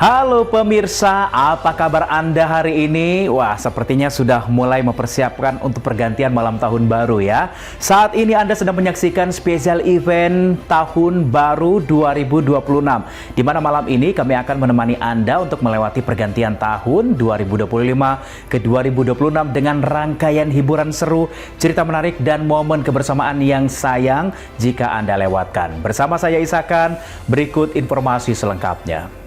Halo pemirsa, apa kabar Anda hari ini? Wah, sepertinya sudah mulai mempersiapkan untuk pergantian malam tahun baru ya. Saat ini Anda sedang menyaksikan spesial event Tahun Baru 2026. Di mana malam ini kami akan menemani Anda untuk melewati pergantian tahun 2025 ke 2026 dengan rangkaian hiburan seru, cerita menarik, dan momen kebersamaan yang sayang jika Anda lewatkan. Bersama saya Isakan, berikut informasi selengkapnya.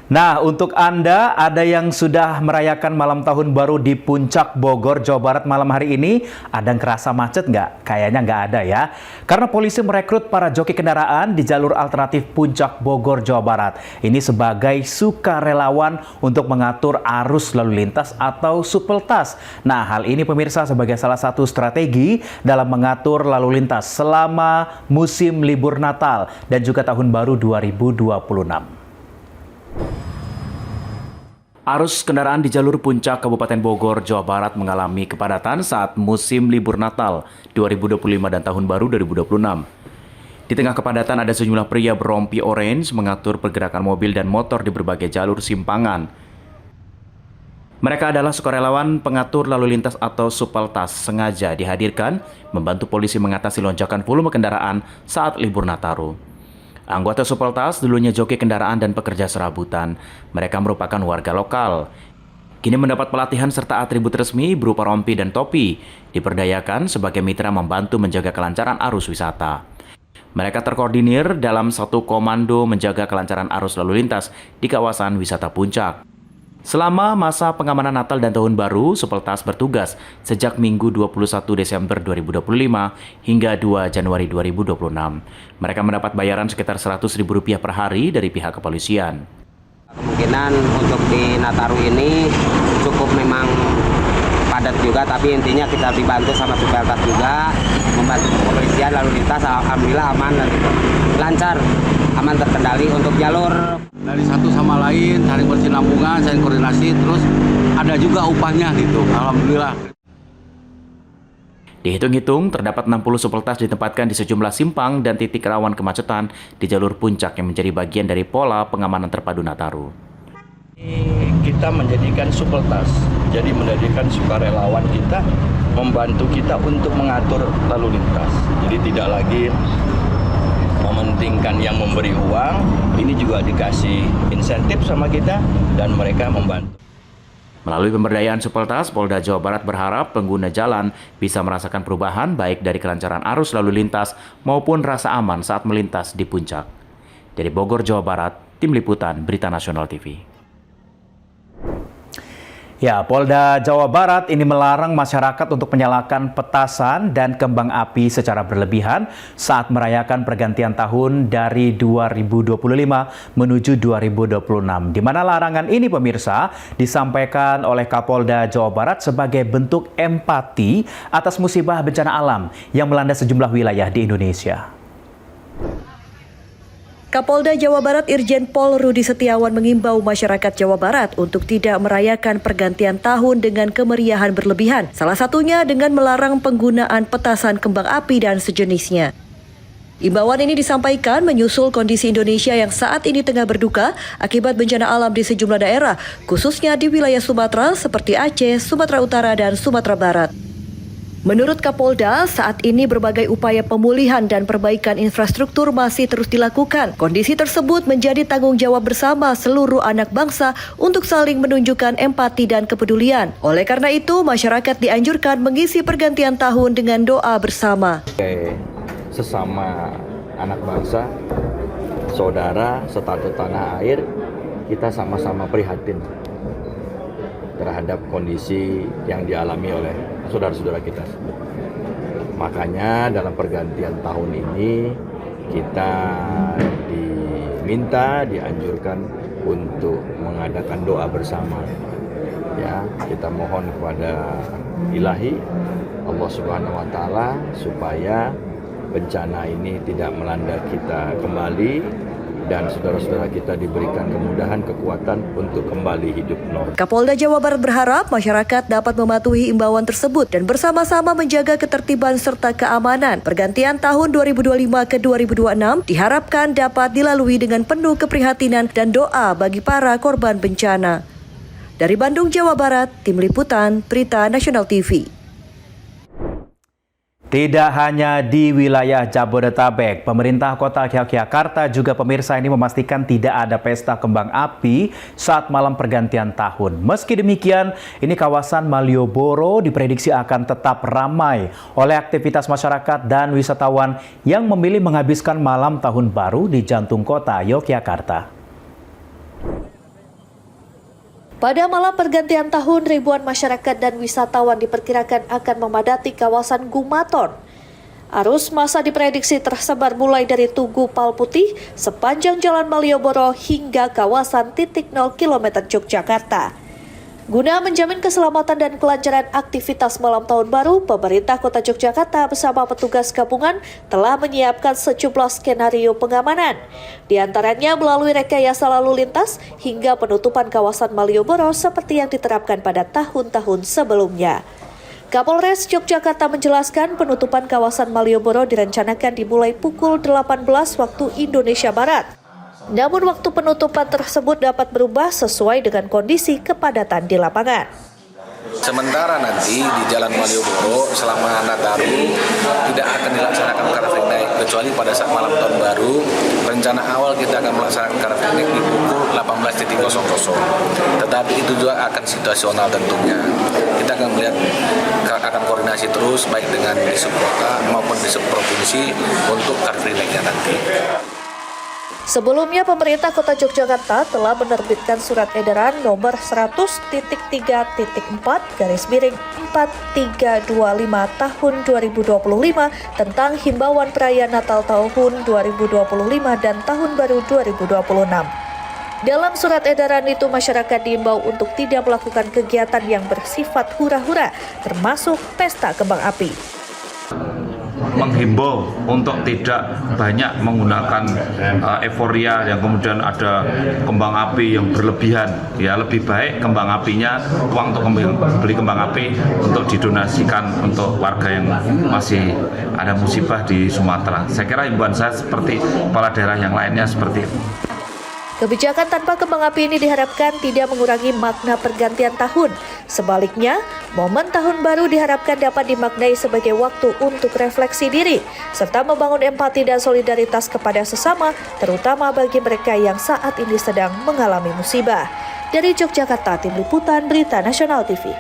Nah, untuk Anda, ada yang sudah merayakan malam tahun baru di Puncak Bogor, Jawa Barat malam hari ini? Ada yang kerasa macet nggak? Kayaknya nggak ada ya. Karena polisi merekrut para joki kendaraan di jalur alternatif Puncak Bogor, Jawa Barat. Ini sebagai sukarelawan untuk mengatur arus lalu lintas atau supeltas. Nah, hal ini pemirsa sebagai salah satu strategi dalam mengatur lalu lintas selama musim libur Natal dan juga Tahun Baru 2026. Arus kendaraan di jalur puncak Kabupaten Bogor, Jawa Barat mengalami kepadatan saat musim libur Natal 2025 dan Tahun Baru 2026. Di tengah kepadatan ada sejumlah pria berrompi orange mengatur pergerakan mobil dan motor di berbagai jalur simpangan. Mereka adalah sukarelawan pengatur lalu lintas atau supeltas, sengaja dihadirkan membantu polisi mengatasi lonjakan volume kendaraan saat libur Nataru. Anggota supeltas dulunya joki kendaraan dan pekerja serabutan. Mereka merupakan warga lokal. Kini mendapat pelatihan serta atribut resmi berupa rompi dan topi. Diperdayakan sebagai mitra membantu menjaga kelancaran arus wisata. Mereka terkoordinir dalam satu komando menjaga kelancaran arus lalu lintas di kawasan wisata Puncak. Selama masa pengamanan Natal dan Tahun Baru, supeltas bertugas sejak Minggu 21 Desember 2025 hingga 2 Januari 2026. Mereka mendapat bayaran sekitar Rp100.000 per hari dari pihak kepolisian. Kemungkinan untuk di Nataru ini cukup memang padat juga, tapi intinya kita dibantu sama supeltas juga, membantu kepolisian lalu lintas. Alhamdulillah aman dan lancar, aman terkendali untuk jalur. Dari satu sama lain, saling bersinambungan, saling koordinasi, terus ada juga upahnya gitu, alhamdulillah. Dihitung-hitung, terdapat 60 supeltas ditempatkan di sejumlah simpang dan titik rawan kemacetan di jalur puncak yang menjadi bagian dari pola pengamanan terpadu Nataru. Kita menjadikan supeltas, jadi menjadikan sukarelawan kita, membantu kita untuk mengatur lalu lintas. Jadi tidak lagi mementingkan yang memberi uang, ini juga dikasih insentif sama kita dan mereka membantu. Melalui pemberdayaan supeltas, Polda Jawa Barat berharap pengguna jalan bisa merasakan perubahan baik dari kelancaran arus lalu lintas maupun rasa aman saat melintas di puncak. Dari Bogor, Jawa Barat, Tim Liputan Berita Nasional TV. Ya, Polda Jawa Barat ini melarang masyarakat untuk menyalakan petasan dan kembang api secara berlebihan saat merayakan pergantian tahun dari 2025 menuju 2026. Di mana larangan ini pemirsa disampaikan oleh Kapolda Jawa Barat sebagai bentuk empati atas musibah bencana alam yang melanda sejumlah wilayah di Indonesia. Kapolda Jawa Barat Irjen Pol Rudi Setiawan mengimbau masyarakat Jawa Barat untuk tidak merayakan pergantian tahun dengan kemeriahan berlebihan, salah satunya dengan melarang penggunaan petasan kembang api dan sejenisnya. Imbauan ini disampaikan menyusul kondisi Indonesia yang saat ini tengah berduka akibat bencana alam di sejumlah daerah, khususnya di wilayah Sumatera seperti Aceh, Sumatera Utara, dan Sumatera Barat. Menurut Kapolda, saat ini berbagai upaya pemulihan dan perbaikan infrastruktur masih terus dilakukan. Kondisi tersebut menjadi tanggung jawab bersama seluruh anak bangsa untuk saling menunjukkan empati dan kepedulian. Oleh karena itu, masyarakat dianjurkan mengisi pergantian tahun dengan doa bersama. Sesama anak bangsa, saudara, satu tanah air, kita sama-sama prihatin terhadap kondisi yang dialami oleh saudara-saudara kita. Makanya dalam pergantian tahun ini kita dianjurkan untuk mengadakan doa bersama. Ya, kita mohon kepada Ilahi Allah Subhanahu wa taala supaya bencana ini tidak melanda kita kembali dan saudara-saudara kita diberikan kemudahan, kekuatan untuk kembali hidup normal. Kapolda Jawa Barat berharap masyarakat dapat mematuhi imbauan tersebut dan bersama-sama menjaga ketertiban serta keamanan. Pergantian tahun 2025 ke 2026 diharapkan dapat dilalui dengan penuh keprihatinan dan doa bagi para korban bencana. Dari Bandung, Jawa Barat, Tim Liputan, Berita Nasional TV. Tidak hanya di wilayah Jabodetabek, pemerintah kota Yogyakarta juga pemirsa ini memastikan tidak ada pesta kembang api saat malam pergantian tahun. Meski demikian, ini kawasan Malioboro diprediksi akan tetap ramai oleh aktivitas masyarakat dan wisatawan yang memilih menghabiskan malam tahun baru di jantung kota Yogyakarta. Pada malam pergantian tahun, ribuan masyarakat dan wisatawan diperkirakan akan memadati kawasan Gumaton. Arus massa diprediksi tersebar mulai dari Tugu Palputih sepanjang Jalan Malioboro hingga kawasan titik 0 km Yogyakarta. Guna menjamin keselamatan dan kelancaran aktivitas malam tahun baru, pemerintah Kota Yogyakarta bersama petugas gabungan telah menyiapkan sejumlah skenario pengamanan. Di antaranya melalui rekayasa lalu lintas hingga penutupan kawasan Malioboro seperti yang diterapkan pada tahun-tahun sebelumnya. Kapolres Yogyakarta menjelaskan penutupan kawasan Malioboro direncanakan dimulai pukul 18 waktu Indonesia Barat. Namun waktu penutupan tersebut dapat berubah sesuai dengan kondisi kepadatan di lapangan. Sementara nanti di Jalan Malioboro selama Nataru tidak akan dilaksanakan Car Free Night kecuali pada saat malam tahun baru. Rencana awal kita akan melaksanakan Car Free Night di pukul 18.00. Tetapi itu juga akan situasional tentunya. Kita akan melihat, akan koordinasi terus baik dengan di subkota maupun di subprovinsi untuk Car Free Night-nya nanti. Sebelumnya, pemerintah Kota Yogyakarta telah menerbitkan surat edaran nomor 100.3.4/4325 tahun 2025 tentang himbauan perayaan Natal tahun 2025 dan Tahun Baru 2026. Dalam surat edaran itu, masyarakat diimbau untuk tidak melakukan kegiatan yang bersifat hura-hura, termasuk pesta kembang api. Menghimbau untuk tidak banyak menggunakan euforia yang kemudian ada kembang api yang berlebihan. Ya, lebih baik kembang apinya, uang untuk beli kembang api untuk didonasikan untuk warga yang masih ada musibah di Sumatera. Saya kira himbauan saya seperti kepala daerah yang lainnya seperti itu. Kebijakan tanpa kembang api ini diharapkan tidak mengurangi makna pergantian tahun. Sebaliknya, momen tahun baru diharapkan dapat dimaknai sebagai waktu untuk refleksi diri, serta membangun empati dan solidaritas kepada sesama, terutama bagi mereka yang saat ini sedang mengalami musibah. Dari Yogyakarta, Tim Liputan Berita Nasional TV.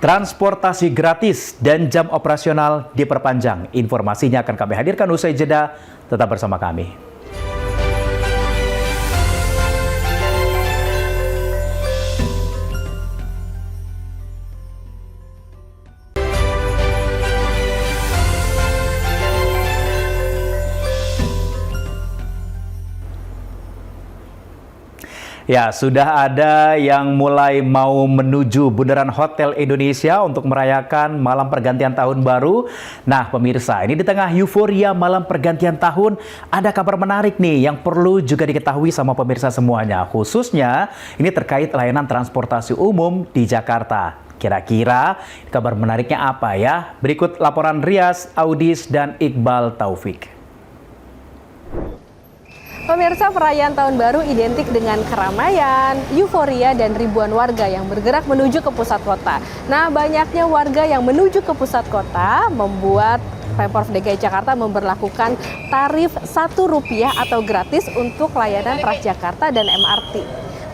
Transportasi gratis dan jam operasional diperpanjang. Informasinya akan kami hadirkan usai jeda. Tetap bersama kami. Ya, sudah ada yang mulai mau menuju Bundaran Hotel Indonesia untuk merayakan malam pergantian tahun baru. Nah, pemirsa, ini di tengah euforia malam pergantian tahun, ada kabar menarik nih yang perlu juga diketahui sama pemirsa semuanya. Khususnya, ini terkait layanan transportasi umum di Jakarta. Kira-kira kabar menariknya apa ya? Berikut laporan Rias, Audis, dan Iqbal Taufik. Pemirsa, perayaan Tahun Baru identik dengan keramaian, euforia, dan ribuan warga yang bergerak menuju ke pusat kota. Nah, banyaknya warga yang menuju ke pusat kota membuat Pemprov DKI Jakarta memberlakukan tarif Rp1 atau gratis untuk layanan Transjakarta dan MRT.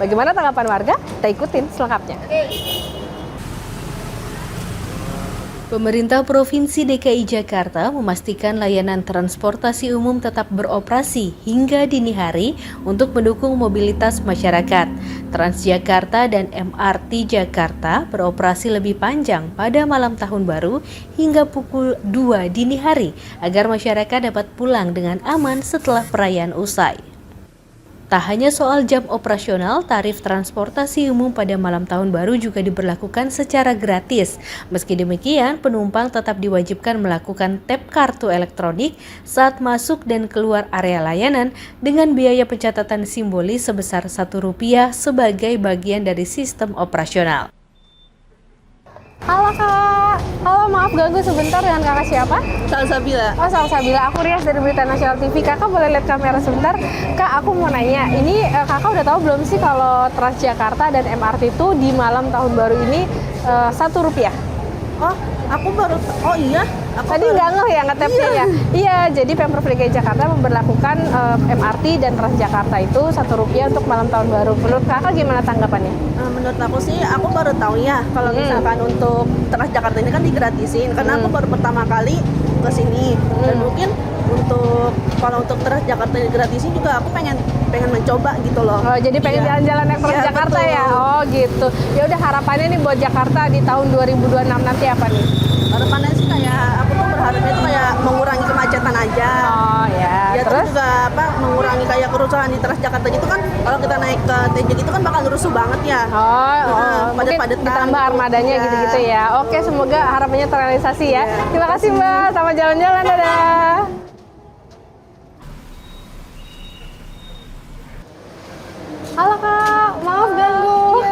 Bagaimana tanggapan warga? Kita ikutin selengkapnya. Pemerintah Provinsi DKI Jakarta memastikan layanan transportasi umum tetap beroperasi hingga dini hari untuk mendukung mobilitas masyarakat. Transjakarta dan MRT Jakarta beroperasi lebih panjang pada malam tahun baru hingga pukul 2 dini hari agar masyarakat dapat pulang dengan aman setelah perayaan usai. Tak hanya soal jam operasional, tarif transportasi umum pada malam tahun baru juga diberlakukan secara gratis. Meski demikian, penumpang tetap diwajibkan melakukan tap kartu elektronik saat masuk dan keluar area layanan dengan biaya pencatatan simbolis sebesar Rp1 sebagai bagian dari sistem operasional. Halo Kak, halo maaf ganggu sebentar, dengan Kakak siapa? Salsabila. Oh Salsabila, aku Rias dari Berita Nasional TV. Kakak boleh lihat kamera sebentar? Kak, aku mau nanya, ini kakak udah tahu belum sih kalau Transjakarta dan MRT itu di malam tahun baru ini Rp1? Oh, aku baru. Oh iya. Tadi nggak ngeh ya ngetapnya ya? Iya, jadi Pemprov DKI Jakarta memberlakukan MRT dan Transjakarta itu Rp1 untuk malam tahun baru. Menurut kakak gimana tanggapannya? Menurut aku sih, aku baru tahu ya kalau misalkan untuk Transjakarta ini kan digratisin. Karena aku baru pertama kali ke sini. Dan mungkin kalau untuk Transjakarta digratisin juga aku pengen mencoba gitu loh. Oh, jadi pengen jalan-jalan naik Transjakarta ya? Oh gitu. Ya udah, harapannya nih buat Jakarta di tahun 2026 nanti apa nih? Harapannya sih kayak aku tuh berharapnya itu kayak mengurangi kemacetan aja. Oh ya. Ya terus juga mengurangi kayak kerusuhan di Transjakarta gitu kan. Kalau kita naik ke TJ gitu kan bakal rusuh banget ya. Mungkin ditambah armadanya gitu-gitu ya. Oke, semoga harapannya terrealisasi ya. Terima kasih Mbak, selamat jalan-jalan, dadah. Halo Kak, maaf ganggu.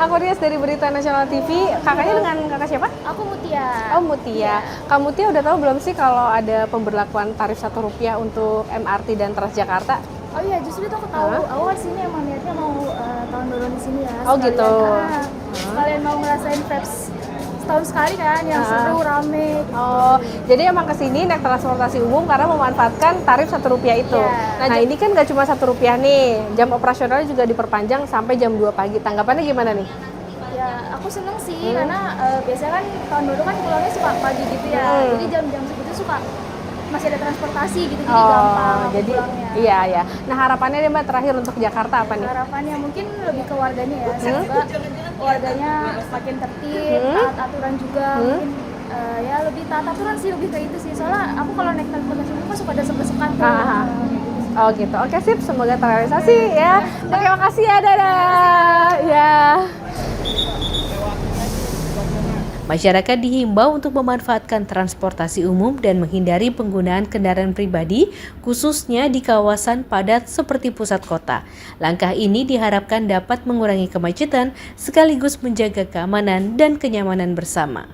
Aku Rias dari Berita Nasional TV. Kakaknya dengan kakak siapa? Aku Mutia. Oh Mutia. Kak Mutia udah tahu belum sih kalau ada pemberlakuan tarif Rp1 untuk MRT dan Transjakarta? Oh iya, justru itu aku tahu. Aku kesini emang niatnya mau tahun baru di sini ya. Oh gitu. Sekalian mau ngerasain Vibes setahun sekali kan, yang seru, rame. Oh, jadi emang kesini naik transportasi umum karena memanfaatkan tarif Rp1 itu. Yeah. Nah ini kan gak cuma Rp1 nih, jam operasionalnya juga diperpanjang sampai jam 2 pagi. Tanggapannya gimana nih? Ya, aku seneng sih karena biasanya kan tahun baru kan pulangnya suka pagi gitu ya. Jadi jam-jam segitu suka masih ada transportasi gitu, jadi gampang jadi pulangnya. Iya. Nah harapannya nih Mbak terakhir untuk Jakarta apa nih? Harapannya mungkin lebih ke warganya ya, semoga warganya makin tertib, taat aturan juga, mungkin ya lebih taat aturan sih, lebih ke itu sih. Soalnya aku kalau naik transportasi umum kan suka ada desek-desekan tuh. Oh gitu, oke sip, semoga terrealisasi ya. Oke, makasih ya, dadah. Ya. Masyarakat dihimbau untuk memanfaatkan transportasi umum dan menghindari penggunaan kendaraan pribadi, khususnya di kawasan padat seperti pusat kota. Langkah ini diharapkan dapat mengurangi kemacetan sekaligus menjaga keamanan dan kenyamanan bersama.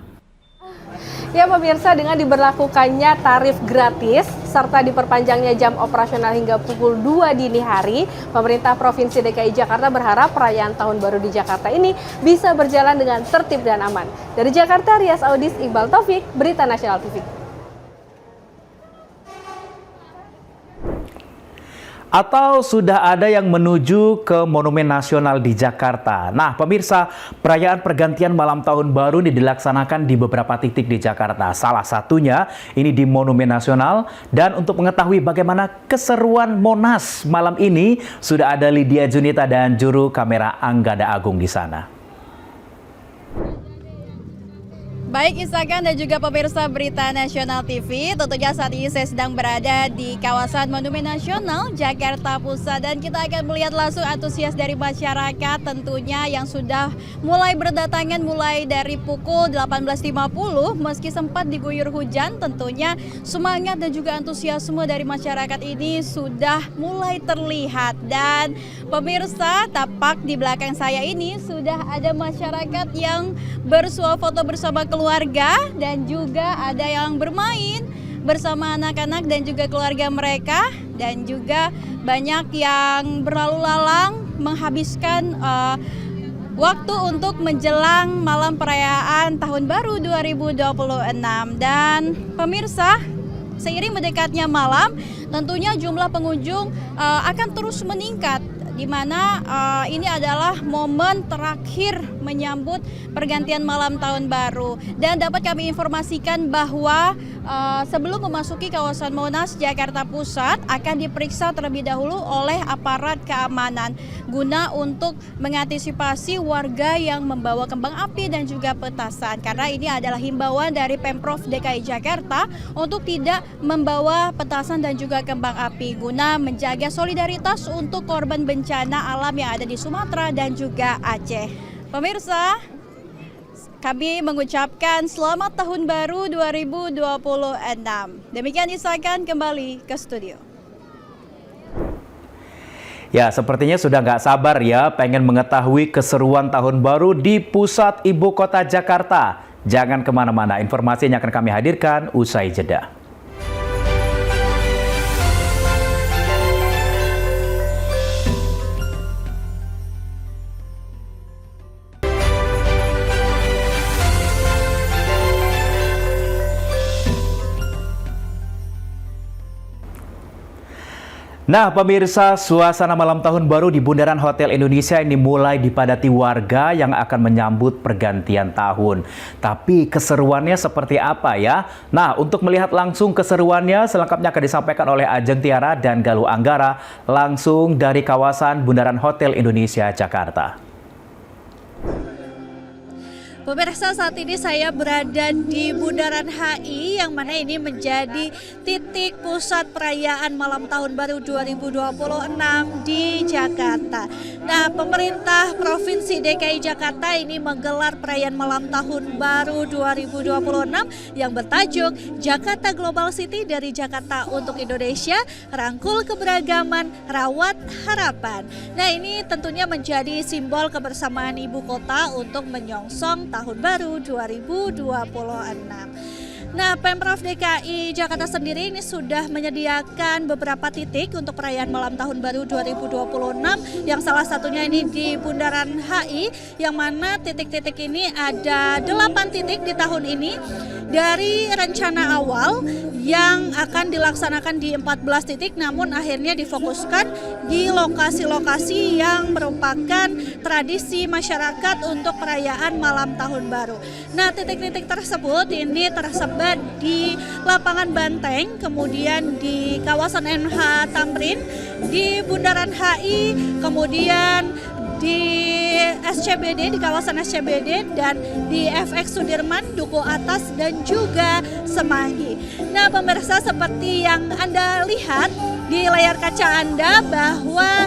Ya pemirsa, dengan diberlakukannya tarif gratis serta diperpanjangnya jam operasional hingga pukul 2 dini hari, pemerintah Provinsi DKI Jakarta berharap perayaan Tahun Baru di Jakarta ini bisa berjalan dengan tertib dan aman. Dari Jakarta, Rias Audis, Iqbal Taufik, Berita Nasional TV. Atau sudah ada yang menuju ke Monumen Nasional di Jakarta. Nah, pemirsa, perayaan pergantian malam tahun baru ini dilaksanakan di beberapa titik di Jakarta. Salah satunya ini di Monumen Nasional. Dan untuk mengetahui bagaimana keseruan Monas malam ini, sudah ada Lydia Junita dan juru kamera Anggada Agung di sana. Baik Isakan dan juga pemirsa Berita Nasional TV, tentunya saat ini saya sedang berada di kawasan Monumen Nasional Jakarta Pusat dan kita akan melihat langsung antusias dari masyarakat tentunya yang sudah mulai berdatangan mulai dari pukul 18.50 meski sempat diguyur hujan, tentunya semangat dan juga antusiasme dari masyarakat ini sudah mulai terlihat. Dan pemirsa, tapak di belakang saya ini sudah ada masyarakat yang bersuah foto bersama keluarga dan juga ada yang bermain bersama anak-anak dan juga keluarga mereka, dan juga banyak yang berlalu lalang menghabiskan waktu untuk menjelang malam perayaan Tahun Baru 2026. Dan pemirsa, seiring mendekatnya malam, tentunya jumlah pengunjung akan terus meningkat di mana ini adalah momen terakhir menyambut pergantian malam tahun baru. Dan dapat kami informasikan bahwa sebelum memasuki kawasan Monas, Jakarta Pusat akan diperiksa terlebih dahulu oleh aparat keamanan guna untuk mengantisipasi warga yang membawa kembang api dan juga petasan. Karena ini adalah himbauan dari Pemprov DKI Jakarta untuk tidak membawa petasan dan juga kembang api guna menjaga solidaritas untuk korban bencana alam yang ada di Sumatera dan juga Aceh. Pemirsa, kami mengucapkan selamat tahun baru 2026. Demikian Isakan kembali ke studio. Ya, sepertinya sudah nggak sabar ya pengen mengetahui keseruan tahun baru di pusat ibu kota Jakarta. Jangan kemana-mana, informasinya akan kami hadirkan usai jeda. Nah pemirsa, suasana malam tahun baru di Bundaran Hotel Indonesia ini mulai dipadati warga yang akan menyambut pergantian tahun. Tapi keseruannya seperti apa ya? Nah untuk melihat langsung keseruannya selengkapnya akan disampaikan oleh Ajeng Tiara dan Galuh Anggara langsung dari kawasan Bundaran Hotel Indonesia, Jakarta. Pemirsa, saat ini saya berada di Bundaran HI yang mana ini menjadi titik pusat perayaan malam tahun baru 2026 di Jakarta. Nah, pemerintah Provinsi DKI Jakarta ini menggelar perayaan malam tahun baru 2026 yang bertajuk Jakarta Global City dari Jakarta untuk Indonesia, rangkul keberagaman, rawat harapan. Nah, ini tentunya menjadi simbol kebersamaan ibu kota untuk menyongsong tahun baru 2026. Nah, Pemprov DKI Jakarta sendiri ini sudah menyediakan beberapa titik untuk perayaan malam tahun baru 2026 yang salah satunya ini di Bundaran HI yang mana titik-titik ini ada 8 titik di tahun ini dari rencana awal yang akan dilaksanakan di 14 titik namun akhirnya difokuskan di lokasi-lokasi yang merupakan tradisi masyarakat untuk perayaan malam tahun baru. Nah, titik-titik tersebut ini tersebar di lapangan Banteng, kemudian di kawasan NH Tamrin, di Bundaran HI, kemudian di SCBD, di kawasan SCBD, dan di FX Sudirman, Duku Atas, dan juga Semanggi. Nah, pemirsa, seperti yang Anda lihat di layar kaca Anda bahwa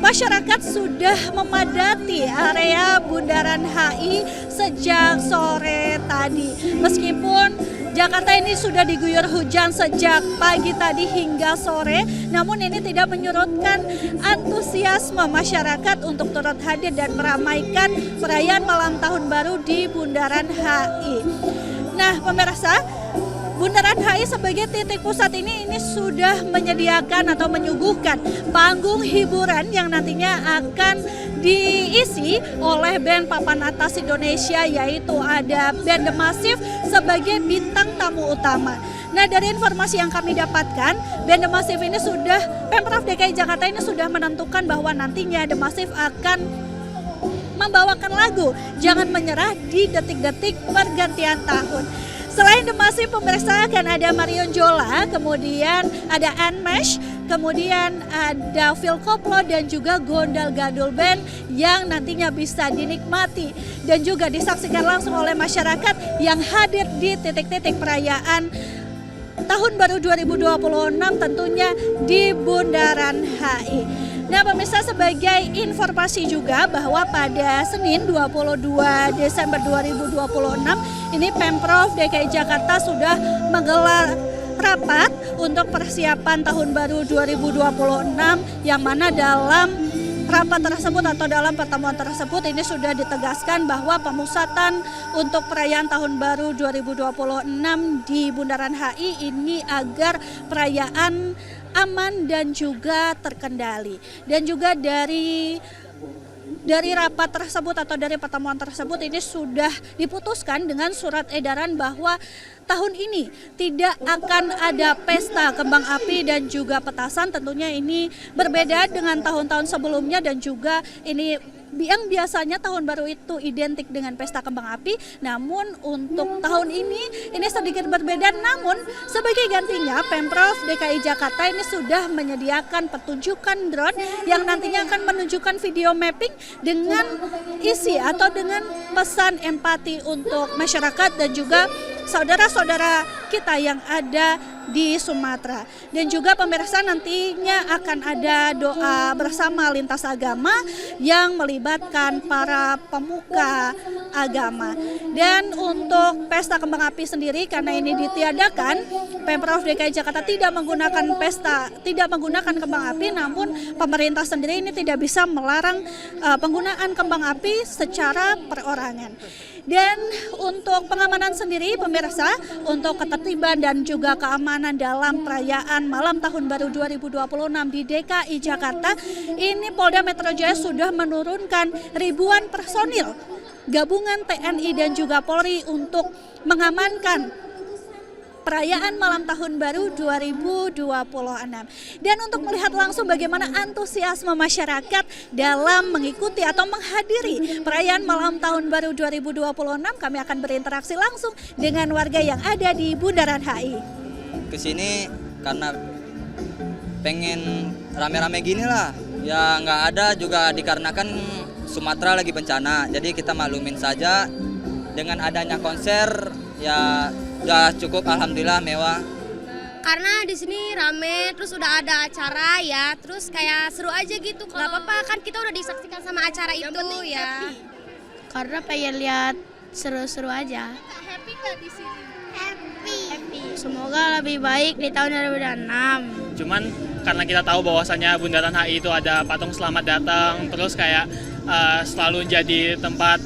masyarakat sudah memadati area Bundaran HI sejak sore tadi. Meskipun Jakarta ini sudah diguyur hujan sejak pagi tadi hingga sore, namun ini tidak menyurutkan antusiasme masyarakat untuk turut hadir dan meramaikan perayaan malam tahun baru di Bundaran HI. Nah, pemirsa, Bundaran HI sebagai titik pusat ini sudah menyediakan atau menyuguhkan panggung hiburan yang nantinya akan diisi oleh band papan atas Indonesia, yaitu ada band The Massive sebagai bintang tamu utama. Nah, dari informasi yang kami dapatkan, band The Massive ini Pemprov DKI Jakarta ini sudah menentukan bahwa nantinya The Massive akan membawakan lagu Jangan Menyerah di detik-detik pergantian tahun. Selain The Massive, pemirsa, akan ada Marion Jola, kemudian ada Anmesh, kemudian ada Phil Koplo dan juga Gondal Gadul Band yang nantinya bisa dinikmati dan juga disaksikan langsung oleh masyarakat yang hadir di titik-titik perayaan Tahun Baru 2026 tentunya di Bundaran HI. Nah, pemirsa, sebagai informasi juga bahwa pada Senin 22 Desember 2026 ini Pemprov DKI Jakarta sudah menggelar rapat untuk persiapan Tahun Baru 2026 yang mana dalam rapat tersebut atau dalam pertemuan tersebut ini sudah ditegaskan bahwa pemusatan untuk perayaan Tahun Baru 2026 di Bundaran HI ini agar perayaan aman dan juga terkendali. Dan juga dari dari rapat tersebut atau dari pertemuan tersebut ini sudah diputuskan dengan surat edaran bahwa tahun ini tidak akan ada pesta kembang api dan juga petasan. Tentunya ini berbeda dengan tahun-tahun sebelumnya dan juga ini yang biasanya tahun baru itu identik dengan pesta kembang api, namun untuk tahun ini sedikit berbeda. Namun sebagai gantinya Pemprov DKI Jakarta ini sudah menyediakan pertunjukan drone yang nantinya akan menunjukkan video mapping dengan isi atau dengan pesan empati untuk masyarakat dan juga saudara-saudara kita yang ada di Sumatera. Dan juga pemirsa, nantinya akan ada doa bersama lintas agama yang melibatkan para pemuka agama. Dan untuk pesta kembang api sendiri, karena ini ditiadakan, Pemprov DKI Jakarta tidak menggunakan kembang api, namun pemerintah sendiri ini tidak bisa melarang penggunaan kembang api secara perorangan. Dan untuk pengamanan sendiri pemirsa, untuk ketertiban dan juga keamanan dalam perayaan Malam Tahun Baru 2026 di DKI Jakarta, ini Polda Metro Jaya sudah menurunkan ribuan personil gabungan TNI dan juga Polri untuk mengamankan perayaan Malam Tahun Baru 2026. Dan untuk melihat langsung bagaimana antusiasme masyarakat dalam mengikuti atau menghadiri perayaan Malam Tahun Baru 2026, kami akan berinteraksi langsung dengan warga yang ada di Bundaran HI. Kesini karena pengen rame-rame gini lah, ya nggak ada juga dikarenakan Sumatera lagi bencana, jadi kita maklumin saja. Dengan adanya konser ya udah cukup, alhamdulillah mewah. Karena di sini rame, terus udah ada acara ya, terus kayak seru aja gitu. Gak apa-apa kan kita udah disaksikan sama acara itu ya. Happy. Karena pengen lihat seru-seru aja. Happy nggak di sini? Happy. Semoga lebih baik di tahun 2026. Cuman karena kita tahu bahwasanya Bundaran HI itu ada patung selamat datang, terus kayak selalu jadi tempat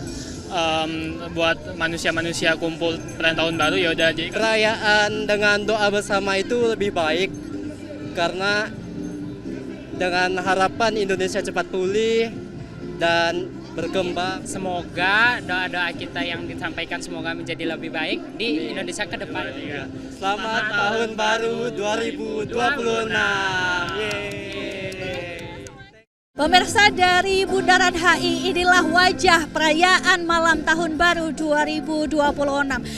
buat manusia-manusia kumpul perayaan tahun baru, ya udah jadi perayaan dengan doa bersama itu lebih baik karena dengan harapan Indonesia cepat pulih dan berkembang. Semoga doa-doa kita yang disampaikan semoga menjadi lebih baik di Indonesia ke depan. Selamat Tahun Baru 2026. Pemirsa, dari Bundaran HI inilah wajah perayaan Malam Tahun Baru 2026.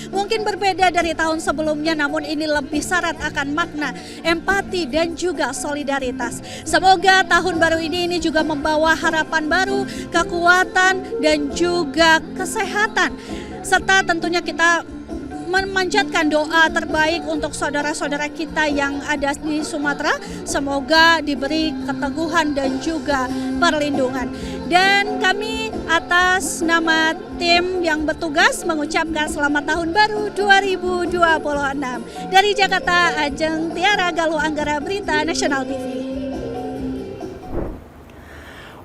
Mungkin berbeda dari tahun sebelumnya, namun ini lebih syarat akan makna, empati dan juga solidaritas. Semoga tahun baru ini juga membawa harapan baru, kekuatan dan juga kesehatan. Serta tentunya kita memanjatkan doa terbaik untuk saudara-saudara kita yang ada di Sumatera. Semoga diberi keteguhan dan juga perlindungan. Dan kami atas nama tim yang bertugas mengucapkan selamat tahun baru 2026. Dari Jakarta, Ajeng Tiara Galuh Anggara, Berita Nasional TV.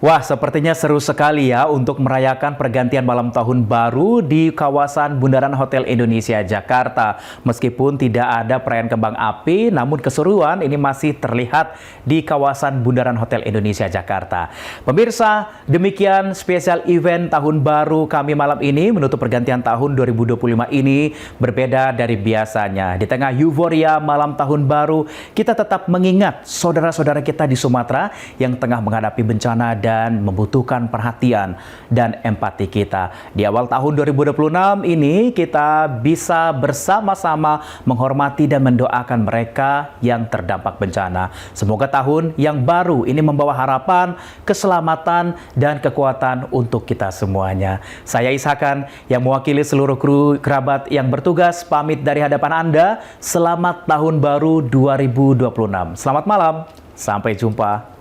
Wah, sepertinya seru sekali ya untuk merayakan pergantian malam tahun baru di kawasan Bundaran Hotel Indonesia Jakarta. Meskipun tidak ada perayaan kembang api, namun keseruan ini masih terlihat di kawasan Bundaran Hotel Indonesia Jakarta. Pemirsa, demikian spesial event tahun baru kami malam ini menutup pergantian tahun 2025 ini berbeda dari biasanya. Di tengah euforia malam tahun baru, kita tetap mengingat saudara-saudara kita di Sumatera yang tengah menghadapi bencana dan membutuhkan perhatian dan empati kita. Di awal tahun 2026 ini kita bisa bersama-sama menghormati dan mendoakan mereka yang terdampak bencana. Semoga tahun yang baru ini membawa harapan, keselamatan, dan kekuatan untuk kita semuanya. Saya Ishakan yang mewakili seluruh kru kerabat yang bertugas pamit dari hadapan Anda. Selamat tahun baru 2026. Selamat malam, sampai jumpa.